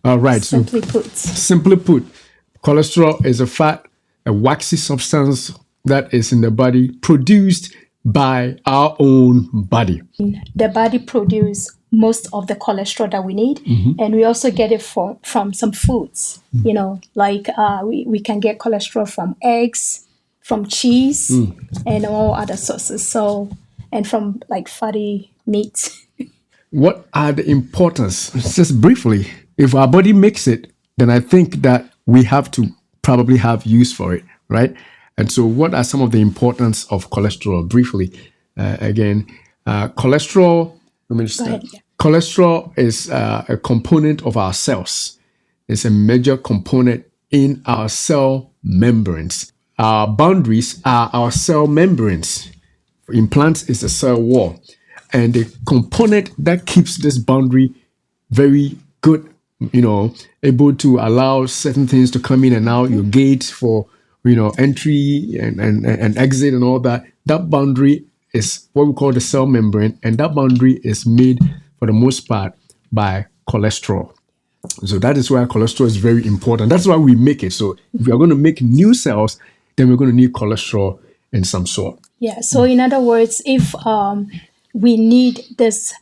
All right. Simply put, cholesterol is a fat, a waxy substance that is in the body produced by our own body. The body produces most of the cholesterol that we need, and we also get it from some foods. Like we can get cholesterol from eggs, from cheese, and all other sources. So, and from like fatty meats. What are the importance? Just briefly, if our body makes it, then I think that we have to probably have use for it, right? And so what are some of the importance of cholesterol? Briefly, cholesterol, cholesterol is a component of our cells. It's a major component in our cell membranes. Our boundaries are our cell membranes. In plants, it's a cell wall. And the component that keeps this boundary very good, able to allow certain things to come in and out, your gate for, entry and exit and all that. That boundary is what we call the cell membrane. And that boundary is made, for the most part, by cholesterol. So that is why cholesterol is very important. That's why we make it. So if we are going to make new cells, then we're going to need cholesterol in some sort. Yeah. So in other words, if we need this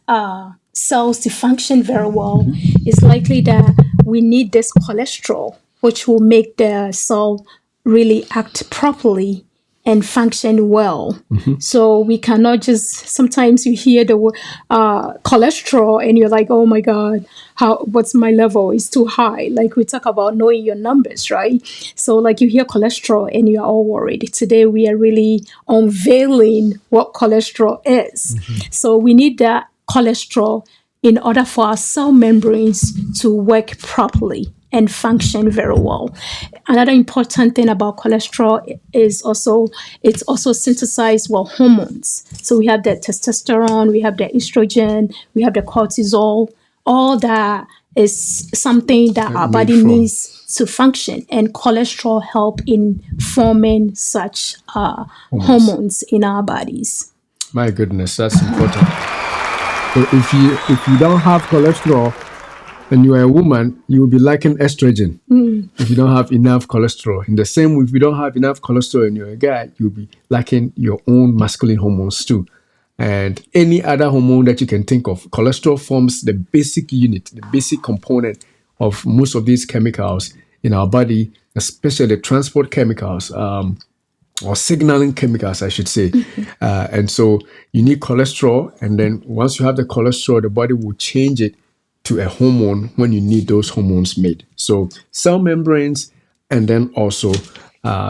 cells to function very well, it's likely that we need this cholesterol, which will make the cell really act properly and function well. So we cannot just, sometimes you hear the word cholesterol and you're like, oh my God, what's my level? It's too high. Like we talk about knowing your numbers, right? So like you hear cholesterol and you're all worried. Today we are really unveiling what cholesterol is. So we need that cholesterol in order for our cell membranes to work properly and function very well. Another important thing about cholesterol is it's also synthesized hormones. So we have the testosterone, we have the estrogen, we have the cortisol. All that is something that our body needs to function, and cholesterol help in forming such hormones in our bodies. My goodness, that's important. So if you don't have cholesterol and you are a woman, you will be lacking estrogen if you don't have enough cholesterol. In the same way, if you don't have enough cholesterol and you're a guy, you'll be lacking your own masculine hormones too. And any other hormone that you can think of, cholesterol forms the basic unit, the basic component of most of these chemicals in our body, especially the transport chemicals, or signaling chemicals, I should say. And so you need cholesterol. And then once you have the cholesterol, the body will change it to a hormone when you need those hormones made. So cell membranes, and then also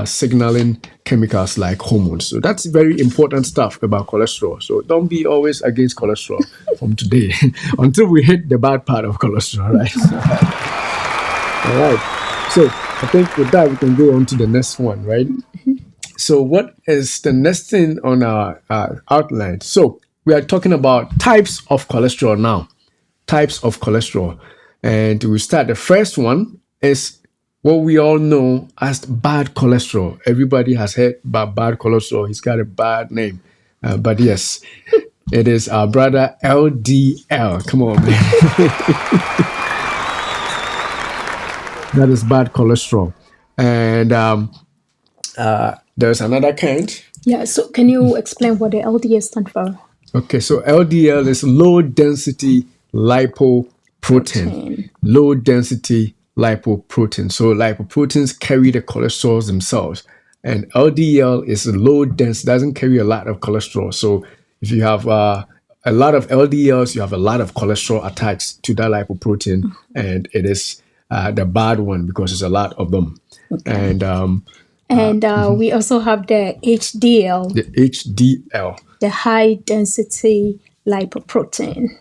signaling chemicals like hormones. So that's very important stuff about cholesterol. So don't be always against cholesterol from today until we hit the bad part of cholesterol, right? All right. So I think with that, we can go on to the next one, right? So what is the next thing on our outline? So we are talking about types of cholesterol now. Types of cholesterol. And we start. The first one is what we all know as bad cholesterol. Everybody has heard about bad cholesterol. He's got a bad name. But yes, it is our brother LDL. Come on, man. That is bad cholesterol. And there's another kind. Yeah, so can you explain what the LDL stands for? Okay, so LDL is low density lipoprotein. Low density lipoprotein. So lipoproteins carry the cholesterols themselves, and LDL is low dense, doesn't carry a lot of cholesterol. So if you have a lot of LDLs, you have a lot of cholesterol attached to that lipoprotein, and it is the bad one because there's a lot of them. Okay. And we also have the HDL. The HDL. The high density lipoprotein.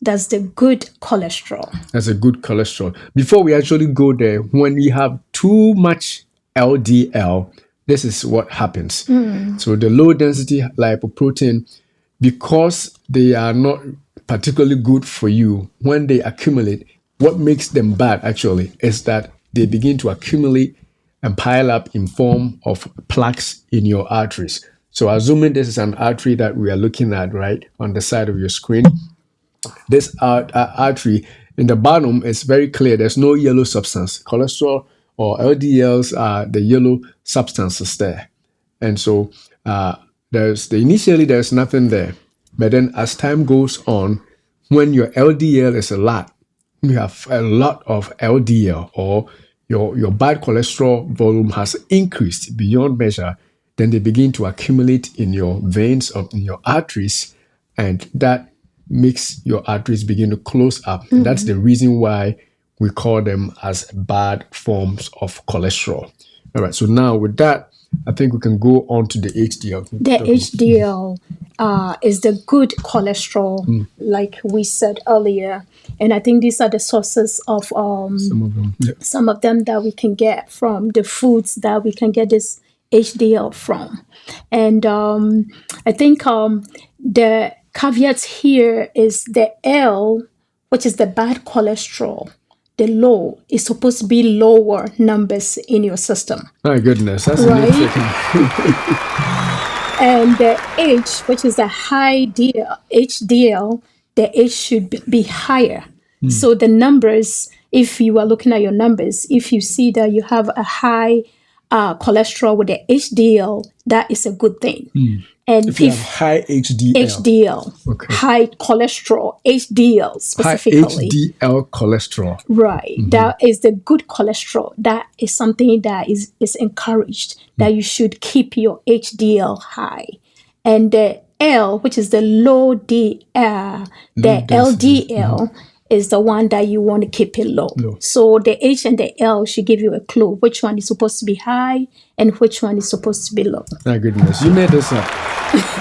That's the good cholesterol. That's a good cholesterol. Before we actually go there, when we have too much LDL, this is what happens. So the low density lipoprotein, because they are not particularly good for you, when they accumulate, what makes them bad actually is that they begin to accumulate and pile up in form of plaques in your arteries. So assuming this is an artery that we are looking at right on the side of your screen, this artery in the bottom, it's very clear. There's no yellow substance. Cholesterol or LDLs are the yellow substances there. And so initially there's nothing there. But then as time goes on, when your LDL is a lot, you have a lot of LDL, or your bad cholesterol volume has increased beyond measure, then they begin to accumulate in your veins or in your arteries, and that makes your arteries begin to close up. And that's the reason why we call them as bad forms of cholesterol. All right, so now with that, I think we can go on to the HDL. The HDL is the good cholesterol, like we said earlier. And I think these are the sources of some of them that we can get from the foods that we can get this HDL from. And I think the caveats here is the L, which is the bad cholesterol. The low is supposed to be lower numbers in your system. My goodness, that's right? And the H, which is the high HDL, the H should be higher. So the numbers, if you are looking at your numbers, if you see that you have a high cholesterol with the HDL, that is a good thing. And if you have high HDL, high cholesterol, HDL specifically. High HDL cholesterol. Right. That is the good cholesterol. That is something that is encouraged, that you should keep your HDL high. And the L, which is the low LDL, is the one that you want to keep it low. So the H and the L should give you a clue which one is supposed to be high and which one is supposed to be low. My goodness, you made this up.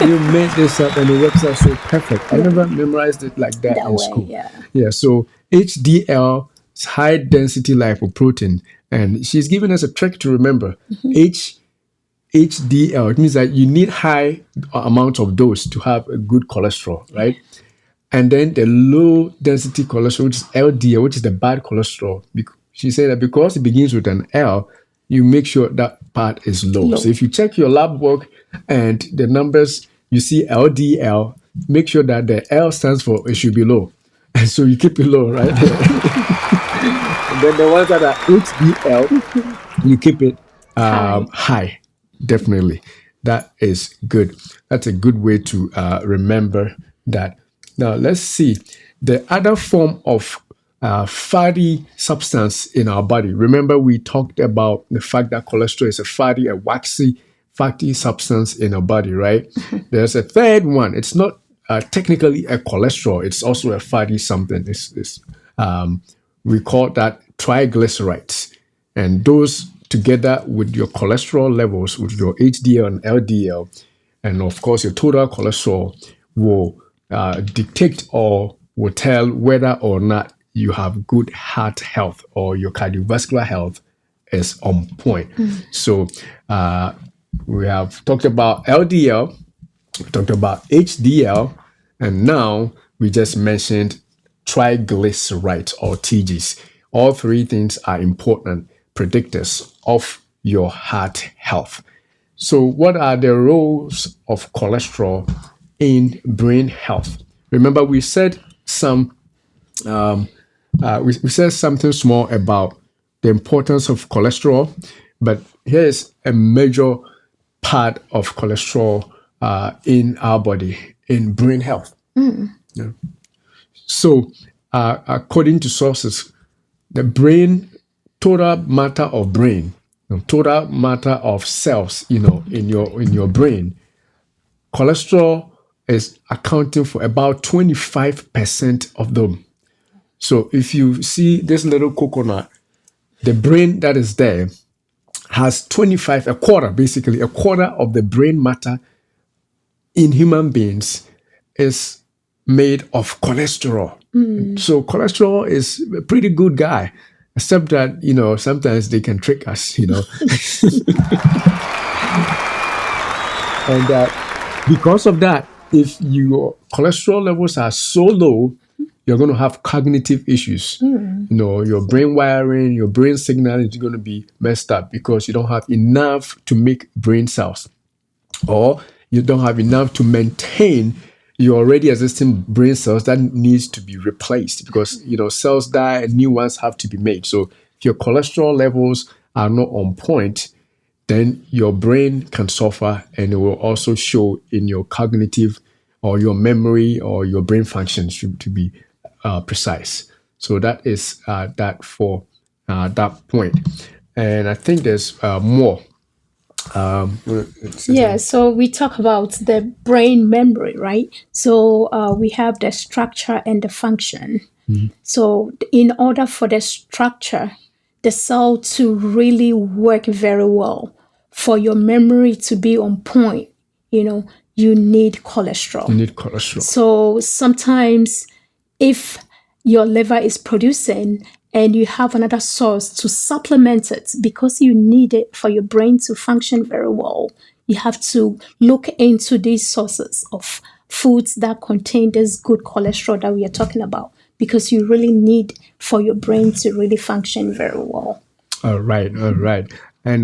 You made this up, and the website is so perfect. I never memorized it like that in school. Yeah, so HDL is high density lipoprotein, and she's giving us a trick to remember. HDL, it means that you need high amount of dose to have a good cholesterol, right? And then the low density cholesterol, which is LDL, which is the bad cholesterol. She said that because it begins with an L, you make sure that part is low. So if you check your lab work and the numbers, you see LDL, make sure that the L stands for it should be low. And so you keep it low, right? And then the ones that are HDL, you keep it high. Definitely. That is good. That's a good way to remember that. Now, let's see the other form of fatty substance in our body. Remember, we talked about the fact that cholesterol is a waxy, fatty substance in our body, right? There's a third one. It's not technically a cholesterol. It's also a fatty something. We call that triglycerides. And those together with your cholesterol levels, with your HDL and LDL, and of course your total cholesterol will dictate or will tell whether or not you have good heart health or your cardiovascular health is on point. So we have talked about LDL, we talked about HDL, and now we just mentioned triglycerides or TGs. All three things are important predictors of your heart health. So what are the roles of cholesterol in brain health? Remember, we said we said something small about the importance of cholesterol, but here is a major part of cholesterol in our body, in brain health. Yeah. So, according to sources, the brain, total matter of brain, total matter of cells, in your brain, cholesterol is accounting for about 25% of them. So if you see this little coconut, the brain that is there has a quarter of the brain matter in human beings is made of cholesterol. So cholesterol is a pretty good guy, except that, sometimes they can trick us, And because of that, if your cholesterol levels are so low, you're going to have cognitive issues. Your brain wiring, your brain signal is going to be messed up because you don't have enough to make brain cells, or you don't have enough to maintain your already existing brain cells that needs to be replaced, because cells die and new ones have to be made. So if your cholesterol levels are not on point, then your brain can suffer, and it will also show in your cognitive or your memory or your brain functions, to be precise. So that is that for that point. And I think there's more. Yeah, so we talk about the brain memory, right? So we have the structure and the function. So in order for the structure, the cell to really work very well, for your memory to be on point, you need cholesterol. You need cholesterol. So sometimes if your liver is producing and you have another source to supplement it, because you need it for your brain to function very well, you have to look into these sources of foods that contain this good cholesterol that we are talking about, because you really need for your brain to really function very well. All right. And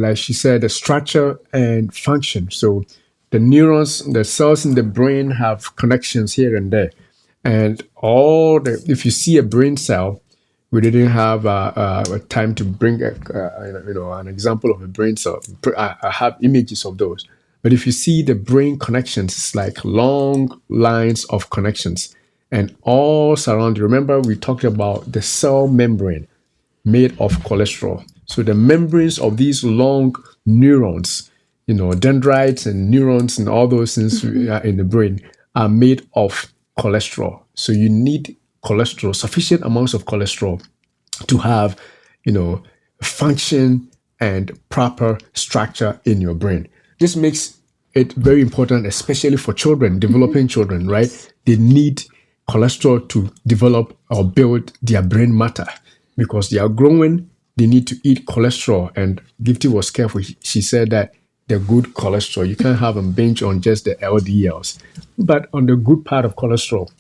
like she said, the structure and function. So the neurons, the cells in the brain have connections here and there. And if you see a brain cell, we didn't have a time to bring an example of a brain cell. I have images of those. But if you see the brain connections, it's like long lines of connections and all surrounding. Remember, we talked about the cell membrane made of cholesterol. So the membranes of these long neurons, dendrites and neurons and all those things in the brain are made of cholesterol. So you need cholesterol, sufficient amounts of cholesterol, to have, function and proper structure in your brain. This makes it very important, especially for children, developing children, right? They need cholesterol to develop or build their brain matter, because they are growing. They need to eat cholesterol. And Gifty was careful. She said that the good cholesterol, you can't have them binge on just the LDLs, but on the good part of cholesterol,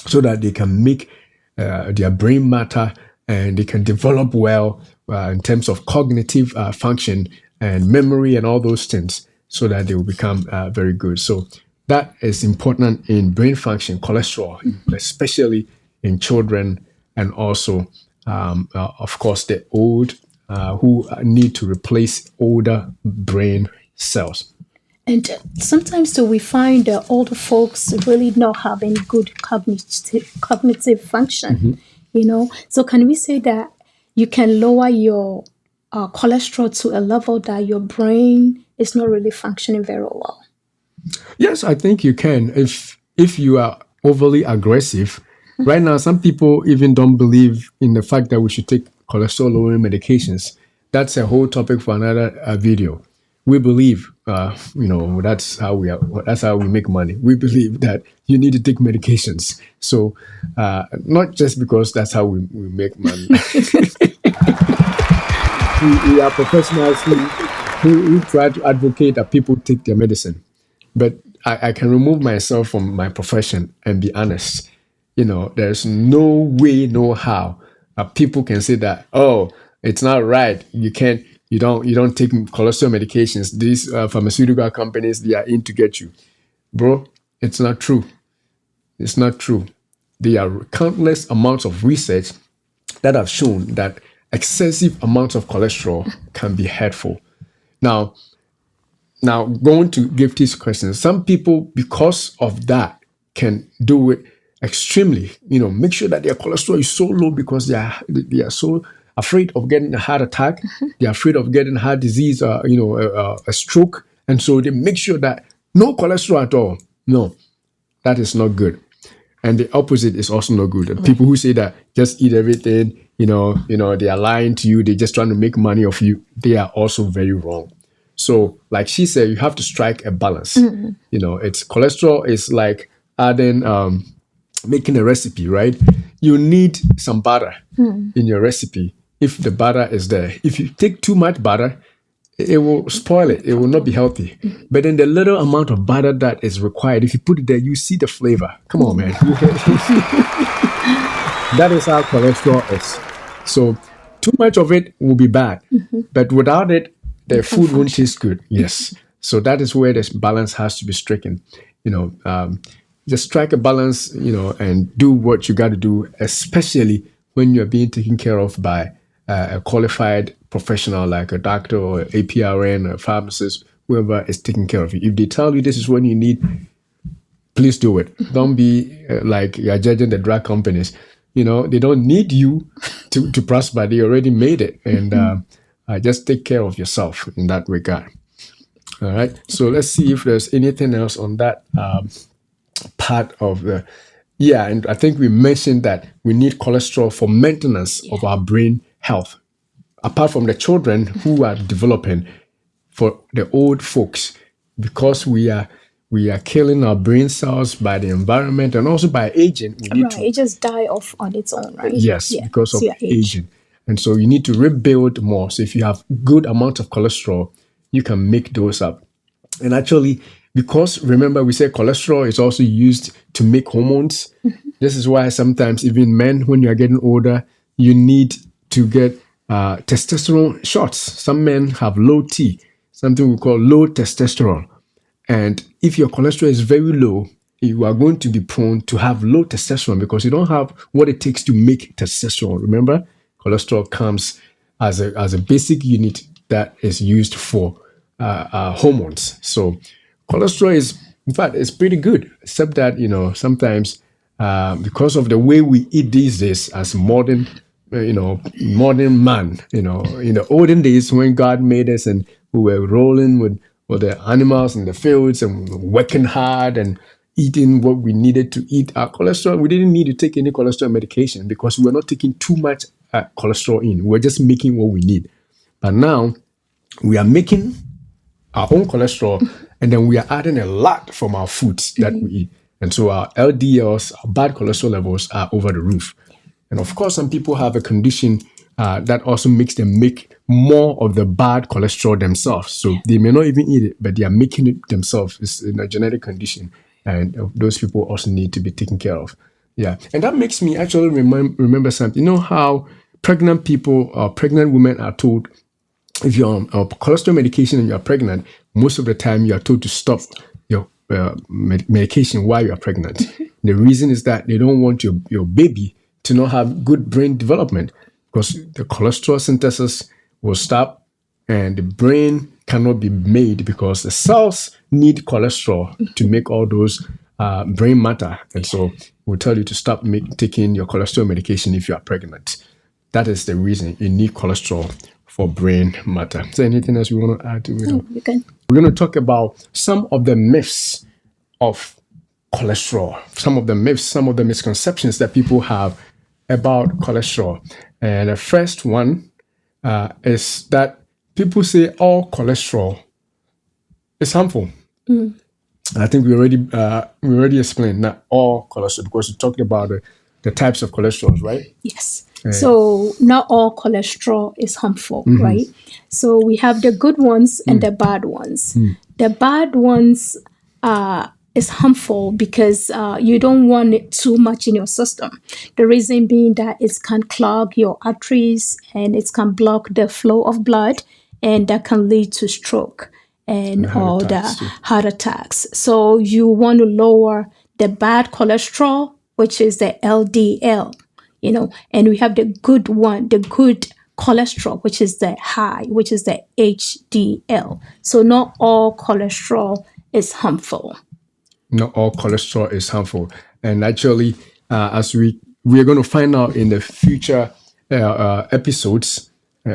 so that they can make their brain matter and they can develop well in terms of cognitive function and memory and all those things, so that they will become very good. So that is important in brain function, cholesterol, especially in children, and also, of course, the old who need to replace older brain cells. And sometimes we find that older folks really not having good cognitive function, So can we say that you can lower your cholesterol to a level that your brain is not really functioning very well? Yes, I think you can. If you are overly aggressive, right now, some people even don't believe in the fact that we should take cholesterol lowering medications. That's a whole topic for another video. We believe, that's how we make money. We believe that you need to take medications. So, not just because that's how we make money. we are professionals who try to advocate that people take their medicine. But I can remove myself from my profession and be honest. There's no way, no how people can say that, oh, it's not right. You don't take cholesterol medications. These pharmaceutical companies, they are in to get you. Bro, it's not true. It's not true. There are countless amounts of research that have shown that excessive amounts of cholesterol can be hurtful. Now going to Gifty's question, some people, because of that, can do it extremely, make sure that their cholesterol is so low because they are so afraid of getting a heart attack. They're afraid of getting heart disease, a stroke. And so they make sure that no cholesterol at all. No, that is not good. And the opposite is also not good. People who say that just eat everything, they are lying to you. They're just trying to make money off you. They are also very wrong. So like she said, you have to strike a balance. It's cholesterol is like adding, making a recipe, right? You need some butter in your recipe if the butter is there. If you take too much butter, it will spoil it. It will not be healthy. But then the little amount of butter that is required, if you put it there, you see the flavor. Come on, man. That is how cholesterol is. So too much of it will be bad. But without it, the food won't taste good. Yes. So that is where this balance has to be stricken. just strike a balance, and do what you got to do, especially when you're being taken care of by a qualified professional like a doctor or APRN or a pharmacist, whoever is taking care of you. If they tell you this is what you need, please do it. Don't be like you're judging the drug companies. They don't need you to prosper. They already made it. And just take care of yourself in that regard. All right. So let's see if there's anything else on that part of the. Yeah, and I think we mentioned that we need cholesterol for maintenance of our brain health. Apart from the children who are developing, for the old folks, because we are killing our brain cells by the environment and also by aging. We need it just die off on its own, right? Yes, because of aging. And so you need to rebuild more. So if you have good amount of cholesterol, you can make those up. And actually, because remember we said cholesterol is also used to make hormones. This is why sometimes even men, when you are getting older, you need to get testosterone shots. Some men have low T, something we call low testosterone. And if your cholesterol is very low, you are going to be prone to have low testosterone because you don't have what it takes to make testosterone. Remember, cholesterol comes as a basic unit that is used for hormones. So cholesterol is, in fact, it's pretty good, except that, sometimes because of the way we eat these days as modern man, in the olden days when God made us and we were rolling with the animals in the fields and working hard and eating what we needed to eat, our cholesterol, we didn't need to take any cholesterol medication because we were not taking too much cholesterol in. We were just making what we need. But now we are making our own cholesterol and then we are adding a lot from our foods that we eat. And so our LDLs, our bad cholesterol levels are over the roof. And of course, some people have a condition that also makes them make more of the bad cholesterol themselves. So they may not even eat it, but they are making it themselves. It's in a genetic condition. And those people also need to be taken care of. Yeah. And that makes me actually remember something. You know how pregnant people or pregnant women are told, if you're on cholesterol medication and you're pregnant, most of the time you are told to stop your medication while you're pregnant. The reason is that they don't want your baby to not have good brain development because the cholesterol synthesis will stop and the brain cannot be made because the cells need cholesterol to make all those brain matter. And so we'll tell you to stop taking your cholesterol medication if you are pregnant. That is the reason you need cholesterol for brain matter. Is there anything else you want to add to it? No, you can. We're going to talk about some of the myths of cholesterol, some of the myths, some of the misconceptions that people have about cholesterol. And the first one is that people say all cholesterol is harmful. I think we already explained not all cholesterol because we talked about the types of cholesterols, right? Yes. So not all cholesterol is harmful, right? So we have the good ones and the bad ones. The bad ones is harmful because you don't want it too much in your system. The reason being that it can clog your arteries and it can block the flow of blood, and that can lead to stroke and all the heart attacks. So you want to lower the bad cholesterol, which is the LDL. And we have the good one, the good cholesterol, which is the high, which is the HDL. So not all cholesterol is harmful. Not all cholesterol is harmful. And actually, as we're going to find out in the future episodes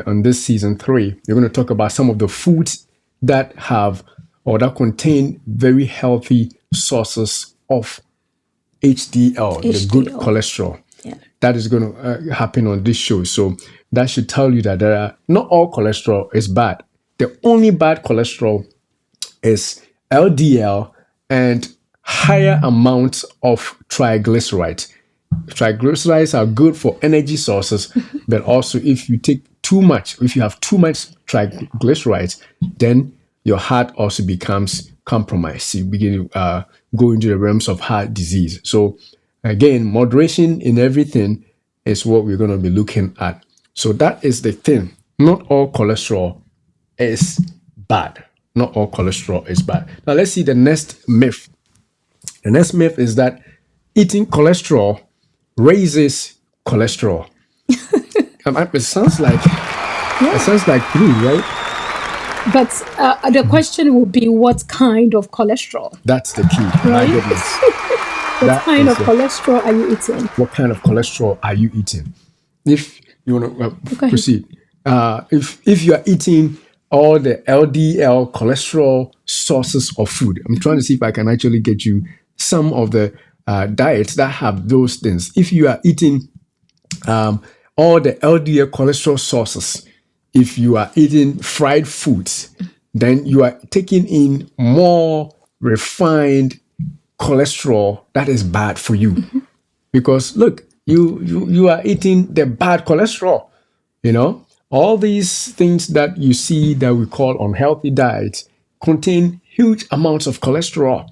on this season 3, we're going to talk about some of the foods that have or that contain very healthy sources of HDL, the good cholesterol. That is going to happen on this show. So that should tell you that not all cholesterol is bad. The only bad cholesterol is LDL and higher amounts of triglycerides. Triglycerides are good for energy sources, but also if you take too much, if you have too much triglycerides, then your heart also becomes compromised. You begin to go into the realms of heart disease. So again, moderation in everything is what we're going to be looking at. So that is the thing. Not all cholesterol is bad. Not all cholesterol is bad. Now let's see the next myth The next myth is that eating cholesterol raises cholesterol. It sounds like food, right? But the question will be, what kind of cholesterol? That's the key. My Right? goodness. What kind of cholesterol are you eating? What kind of cholesterol are you eating? If you want to Okay. proceed, if you are eating all the LDL cholesterol sources of food, I'm trying to see if I can actually get you some of the diets that have those things. If you are eating all the LDL cholesterol sources, if you are eating fried foods, then you are taking in more refined cholesterol that is bad for you. Because look, you are eating the bad cholesterol. All these things that you see that we call unhealthy diets contain huge amounts of cholesterol.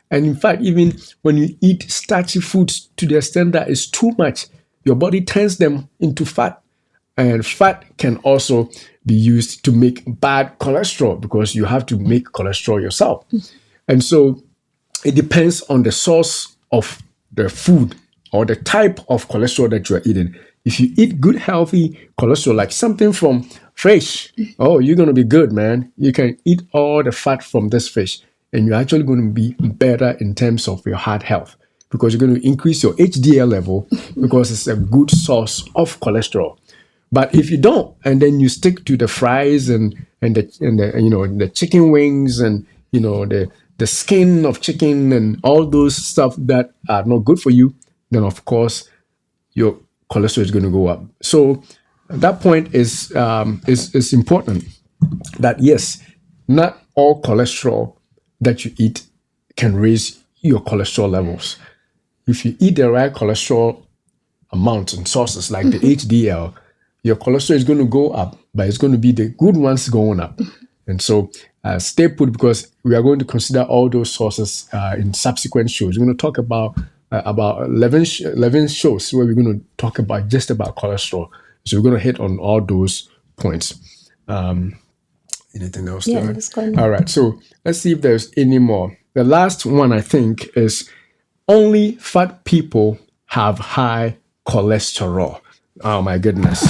And in fact, even when you eat starchy foods to the extent that it's too much, your body turns them into fat. And fat can also be used to make bad cholesterol because you have to make cholesterol yourself. And so it depends on the source of the food or the type of cholesterol that you are eating. If you eat good, healthy cholesterol, like something from fish, oh, you're going to be good, man. You can eat all the fat from this fish, and you're actually going to be better in terms of your heart health because you're going to increase your HDL level because it's a good source of cholesterol. But if you don't, and then you stick to the fries and the chicken wings and the skin of chicken and all those stuff that are not good for you, then of course your cholesterol is going to go up. So that point is important. That yes, not all cholesterol that you eat can raise your cholesterol levels. If you eat the right cholesterol amount and sources like the HDL, your cholesterol is going to go up, but it's going to be the good ones going up. And so stay put because we are going to consider all those sources in subsequent shows. We're going to talk about 11 shows where we're going to talk about just about cholesterol. So we're going to hit on all those points. Anything else? Yeah, there? that's going on. All right. So let's see if there's any more. The last one, I think, is only fat people have high cholesterol. Oh, my goodness.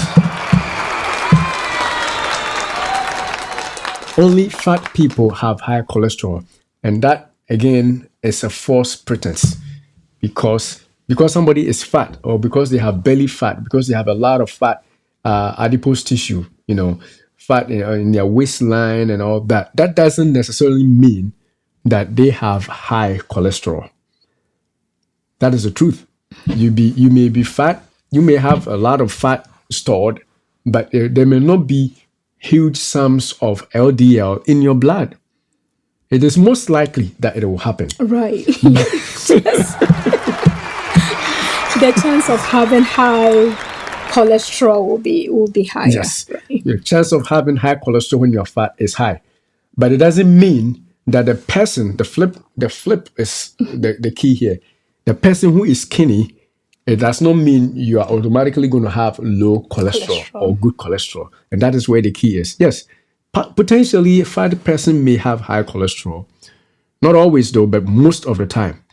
Only fat people have high cholesterol. And that, again, is a false pretense. Because somebody is fat or because they have belly fat, because they have a lot of fat, adipose tissue, fat in their waistline and all that, that doesn't necessarily mean that they have high cholesterol. That is the truth. You may be fat, you may have a lot of fat stored, but there may not be huge sums of LDL in your blood. It is most likely that it will happen. Right. Yes. The chance of having high cholesterol will be higher. Yes. Right? Your chance of having high cholesterol when you're fat is high. But it doesn't mean that the person, the flip is the key here. The person who is skinny, it does not mean you are automatically going to have low cholesterol or good cholesterol. And that is where the key is. Yes, potentially a fat person may have high cholesterol. Not always though, but most of the time.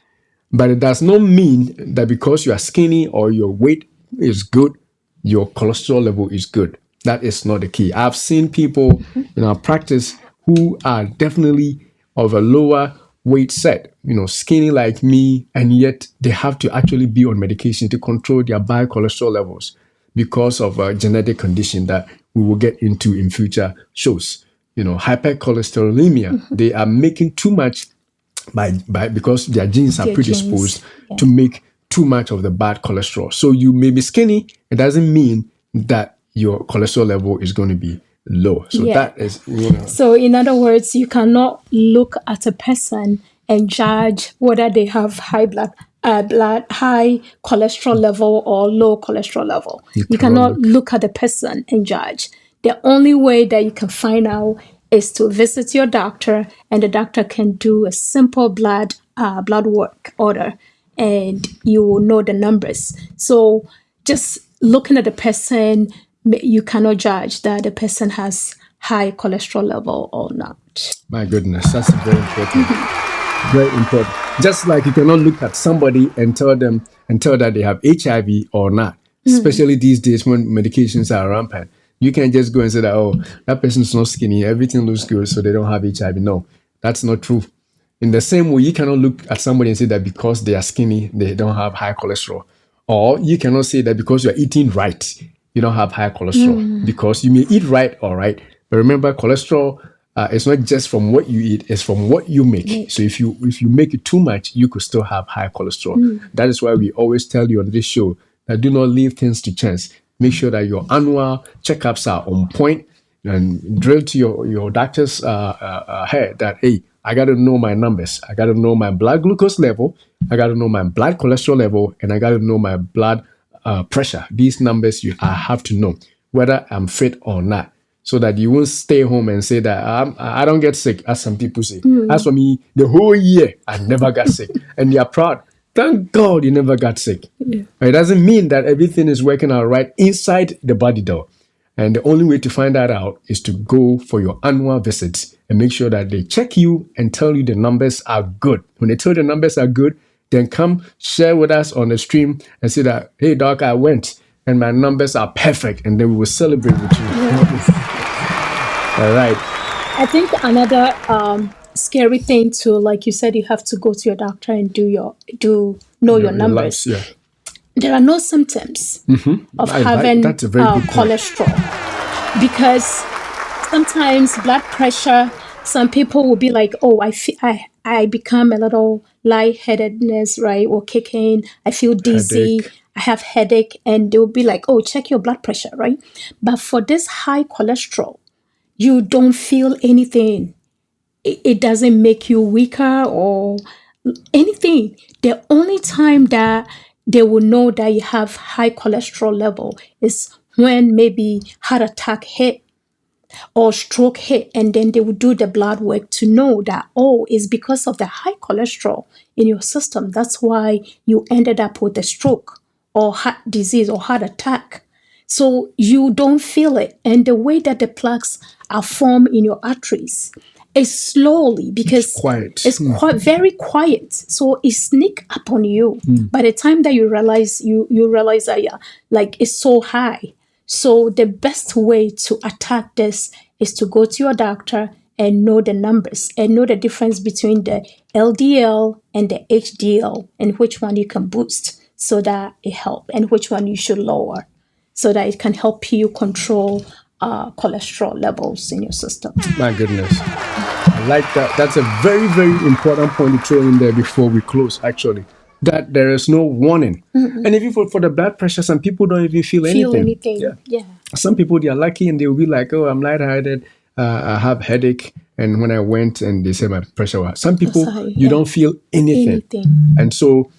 But it does not mean that because you are skinny or your weight is good, your cholesterol level is good. That is not the key. I've seen people in our practice who are definitely of a lower weight set, skinny like me, and yet they have to actually be on medication to control their bad cholesterol levels because of a genetic condition that we will get into in future shows. Hypercholesterolemia. They are making too much because their genes are predisposed to make too much of the bad cholesterol. So you may be skinny. It doesn't mean that your cholesterol level is going to be low. So that is, So in other words, you cannot look at a person and judge whether they have high high cholesterol level or low cholesterol level. You cannot look at the person and judge. The only way that you can find out is to visit your doctor, and the doctor can do a simple blood work order, and you will know the numbers. So just looking at the person, you cannot judge that the person has high cholesterol level or not. My goodness, that's very important. Very important. Just like you cannot look at somebody and tell that they have HIV or not. Especially these days when medications are rampant. You can't just go and say that, oh, that person's not skinny, everything looks good, so they don't have HIV. No, that's not true. In the same way, you cannot look at somebody and say that because they are skinny, they don't have high cholesterol. Or you cannot say that because you're eating right, you don't have high cholesterol. Because you may eat right, all right. But remember, cholesterol it's not just from what you eat, it's from what you make. So if you make it too much, you could still have high cholesterol. That is why we always tell you on this show that do not leave things to chance. Make sure that your annual checkups are on point and drill to your doctor's head that, hey, I got to know my numbers. I got to know my blood glucose level. I got to know my blood cholesterol level. And I got to know my blood pressure. These numbers I have to know whether I'm fit or not, so that you won't stay home and say that I don't get sick, as some people say. As for me, the whole year, I never got sick. And you're proud. Thank God you never got sick. Yeah. It doesn't mean that everything is working out right inside the body, though. And the only way to find that out is to go for your annual visits and make sure that they check you and tell you the numbers are good. When they tell you the numbers are good, then come share with us on the stream and say that, hey, doc, I went and my numbers are perfect. And then we will celebrate with you. Yeah. All right. I think another scary thing too, like you said, you have to go to your doctor and know your numbers. Yeah. There are no symptoms of having cholesterol, because sometimes blood pressure. Some people will be like, "Oh, I become a little lightheadedness, right, or kicking. I feel dizzy. Headache. I have headache," and they'll be like, "Oh, check your blood pressure, right?" But for this high cholesterol, you don't feel anything. It doesn't make you weaker or anything. The only time that they will know that you have high cholesterol level is when maybe heart attack hit or stroke hit, and then they will do the blood work to know that, oh, it's because of the high cholesterol in your system. That's why you ended up with a stroke or heart disease or heart attack. So you don't feel it. And the way that the plaques are formed in your arteries is slowly, because it's very quiet. So it sneaks up on you. By the time that you realize that like it's so high. So the best way to attack this is to go to your doctor and know the numbers and know the difference between the LDL and the HDL and which one you can boost so that it helps, and which one you should lower so that it can help you control cholesterol levels in your system. My goodness. I like that. That's a very, very important point to throw in there before we close, actually. That there is no warning. And even for the blood pressure, some people don't even feel anything. Yeah. Some people, they are lucky and they will be like, oh, I'm lightheaded, I have headache. And when I went and they said my pressure was, some people, you don't feel anything. And so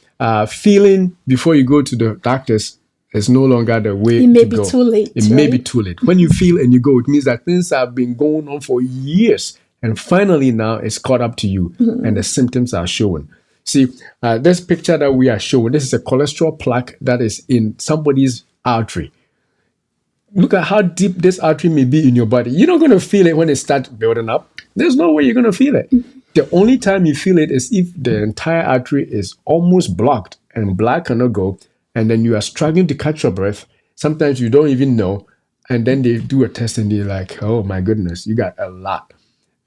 feeling before you go to the doctors is no longer the way to go. It may be too late. It may be too late. When you feel and you go, it means that things have been going on for years. And finally now it's caught up to you and the symptoms are showing. See, this picture that we are showing, this is a cholesterol plaque that is in somebody's artery. Look at how deep this artery may be in your body. You're not going to feel it when it starts building up. There's no way you're going to feel it. The only time you feel it is if the entire artery is almost blocked and blood cannot go, and then you are struggling to catch your breath. Sometimes you don't even know, and then they do a test and they're like, oh my goodness, you got a lot.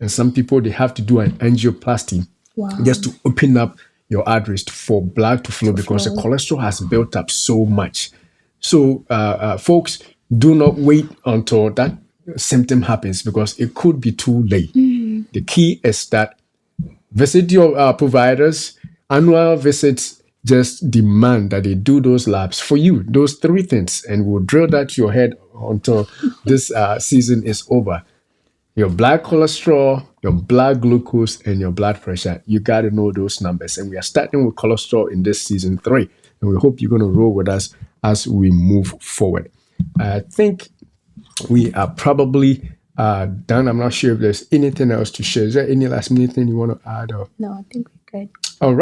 And some people, they have to do an angioplasty just to open up your arteries for blood to flow because the cholesterol has built up so much. So folks, do not wait until that symptom happens because it could be too late. The key is that visit your providers. Annual visits just demand that they do those labs for you, those 3 things, and we'll drill that to your head until this season is over. Your blood cholesterol, your blood glucose, and your blood pressure. You got to know those numbers. And we are starting with cholesterol in this season 3. And we hope you're going to roll with us as we move forward. I think we are probably done. I'm not sure if there's anything else to share. Is there any last minute thing you want to add? Or? No, I think we're good.